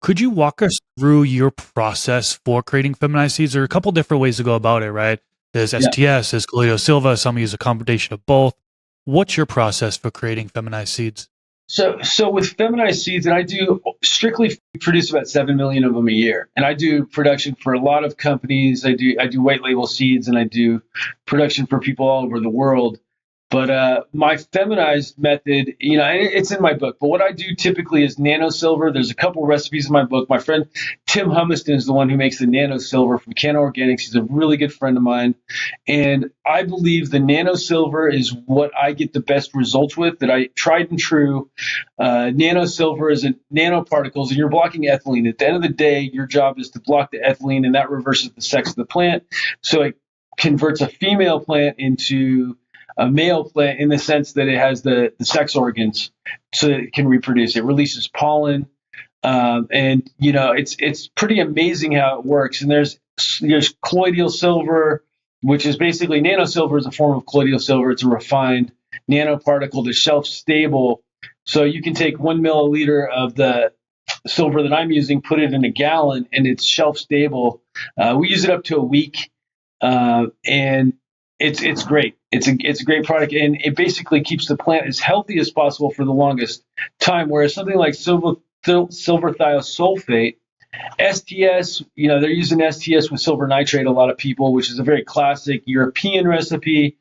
Could you walk us through your process for creating feminized seeds? There are a couple different ways to go about it, right? There's Yeah. STS, there's Colloidal Silva, some use a combination of both. What's your process for creating feminized seeds? So with feminized seeds, and I do strictly produce about 7 million of them a year, and I do production for a lot of companies. I do white label seeds, and I do production for people all over the world. But my feminized method, and it's in my book. But what I do typically is nano silver. There's a couple recipes in my book. My friend Tim Humiston is the one who makes the nano silver from Canna Organics. He's a really good friend of mine, and I believe the nano silver is what I get the best results with. That I tried and true. Nano silver is nanoparticles, and you're blocking ethylene. At the end of the day, your job is to block the ethylene, and that reverses the sex of the plant. So it converts a female plant into a male plant in the sense that it has the sex organs so that it can reproduce. It releases pollen, and it's pretty amazing how it works. And there's colloidal silver, which is basically nano silver is a form of colloidal silver. It's a refined nanoparticle that's shelf stable. So you can take 1 milliliter of the silver that I'm using, put it in a gallon, and it's shelf stable. We use it up to a week, and it's great. It's a great product, and it basically keeps the plant as healthy as possible for the longest time. Whereas something like silver thiosulfate, STS, they're using STS with silver nitrate. A lot of people, which is a very classic European recipe,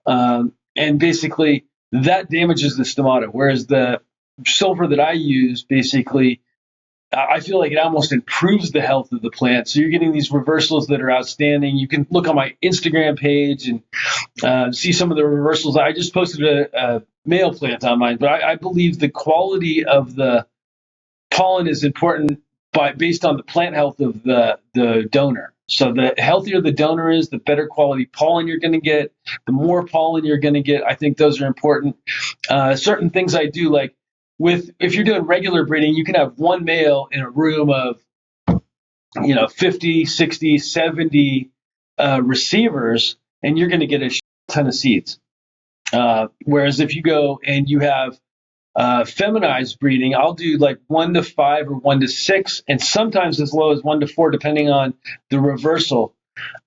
and basically that damages the stomata. Whereas the silver that I use basically I feel like it almost improves the health of the plant. So you're getting these reversals that are outstanding. You can look on my Instagram page and see some of the reversals. I just posted a male plant on mine, but I believe the quality of the pollen is important based on the plant health of the donor. So the healthier the donor is, the better quality pollen you're going to get, the more pollen you're going to get. I think those are important. Certain things I do, like if you're doing regular breeding, you can have one male in a room of 50, 60, 70 receivers, and you're going to get a ton of seeds. Whereas if you go and you have feminized breeding, I'll do like 1 to 5 or 1 to 6, and sometimes as low as 1 to 4, depending on the reversal.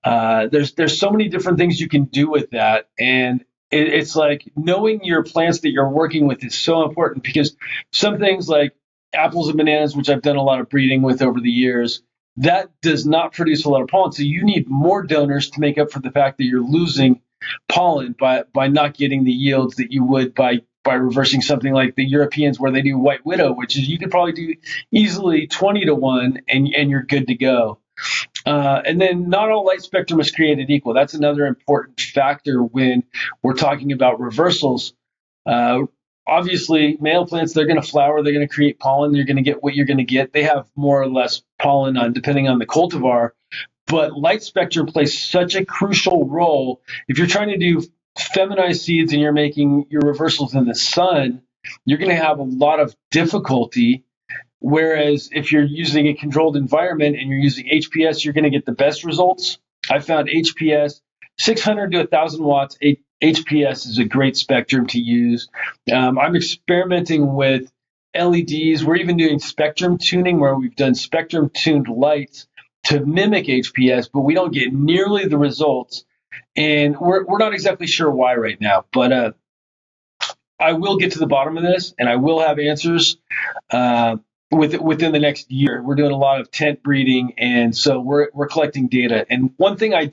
There's so many different things you can do with that, and it's like knowing your plants that you're working with is so important, because some things like apples and bananas, which I've done a lot of breeding with over the years, that does not produce a lot of pollen. So you need more donors to make up for the fact that you're losing pollen by not getting the yields that you would by reversing something like the Europeans, where they do white widow, which is you could probably do easily 20 to 1 and you're good to go. And then not all light spectrum is created equal. That's another important factor when we're talking about reversals. Obviously, male plants, they're going to flower, they're going to create pollen, you're going to get what you're going to get. They have more or less pollen depending on the cultivar. But light spectrum plays such a crucial role. If you're trying to do feminized seeds and you're making your reversals in the sun, you're going to have a lot of difficulty. Whereas if you're using a controlled environment and you're using HPS, you're going to get the best results. I found HPS 600 to 1,000 watts. HPS is a great spectrum to use. I'm experimenting with LEDs. We're even doing spectrum tuning, where we've done spectrum tuned lights to mimic HPS, but we don't get nearly the results. And we're not exactly sure why right now, but I will get to the bottom of this, and I will have answers within the next year. We're doing a lot of tent breeding, and so we're collecting data. And one thing I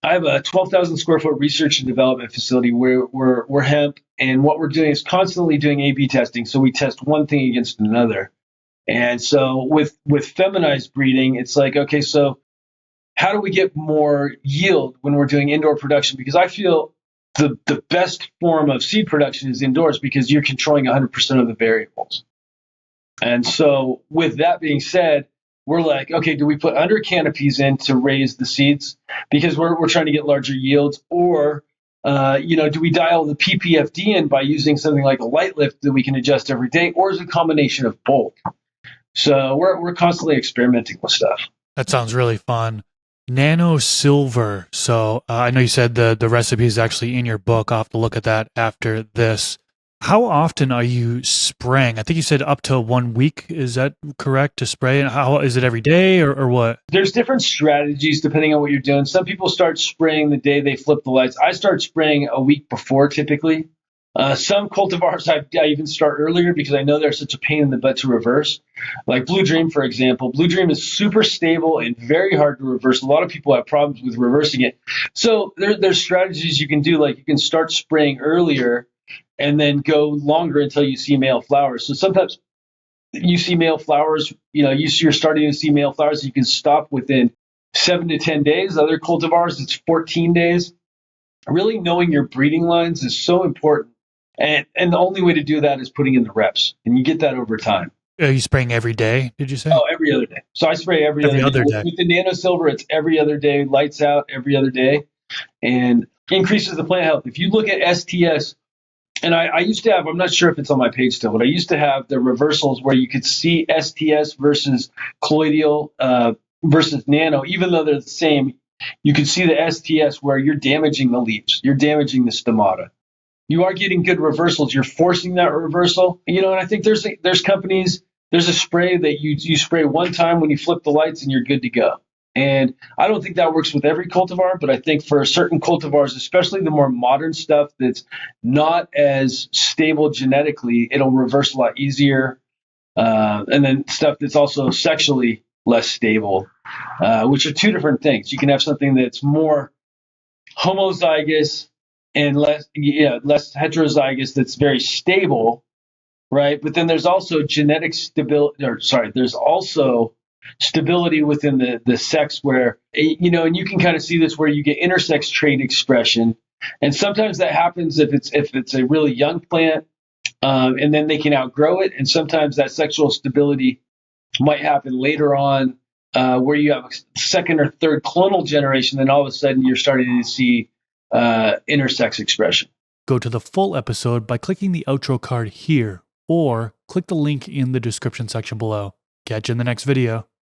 have a 12,000 square foot research and development facility where we're hemp, and what we're doing is constantly doing A/B testing. So we test one thing against another. And so with feminized breeding, it's like, okay, so how do we get more yield when we're doing indoor production? Because I feel the best form of seed production is indoors, because you're controlling 100% of the variables. And so with that being said, we're like, okay, do we put under canopies in to raise the seeds because we're trying to get larger yields? Or, do we dial the PPFD in by using something like a light lift that we can adjust every day? Or is it a combination of both? So we're constantly experimenting with stuff. That sounds really fun. Nano silver. So I know you said the recipe is actually in your book. I'll have to look at that after this. How often are you spraying? I think you said up to 1 week. Is that correct to spray? And how is it every day or what? There's different strategies depending on what you're doing. Some people start spraying the day they flip the lights. I start spraying a week before typically. Some cultivars I even start earlier because I know they're such a pain in the butt to reverse. Like Blue Dream, for example. Blue Dream is super stable and very hard to reverse. A lot of people have problems with reversing it. So there's strategies you can do. Like you can start spraying earlier and then go longer until you see male flowers. So sometimes you see male flowers, you're starting to see male flowers, you can stop within 7 to 10 days. Other cultivars, it's 14 days. Really knowing your breeding lines is so important. And the only way to do that is putting in the reps, and you get that over time. Are you spraying every day, did you say? Oh, every other day. So I spray every Every other day. other day. With the Nano Silver, it's every other day, lights out every other day, and increases the plant health. If you look at STS, and I used to have, I'm not sure if it's on my page still, but I used to have the reversals where you could see STS versus colloidal versus nano, even though they're the same. You could see the STS where you're damaging the leaves, you're damaging the stomata. You are getting good reversals. You're forcing that reversal, and I think there's companies. There's a spray that you spray one time when you flip the lights and you're good to go. And I don't think that works with every cultivar, but I think for certain cultivars, especially the more modern stuff that's not as stable genetically, it'll reverse a lot easier. And then stuff that's also sexually less stable, which are two different things. You can have something that's more homozygous and less heterozygous that's very stable, right? But then there's also genetic stability, there's also stability within the sex where, and you can kind of see this where you get intersex trait expression. And sometimes that happens if it's a really young plant, and then they can outgrow it. And sometimes that sexual stability might happen later on, where you have a second or third clonal generation, then all of a sudden you're starting to see intersex expression. Go to the full episode by clicking the outro card here, or click the link in the description section below. Catch you in the next video.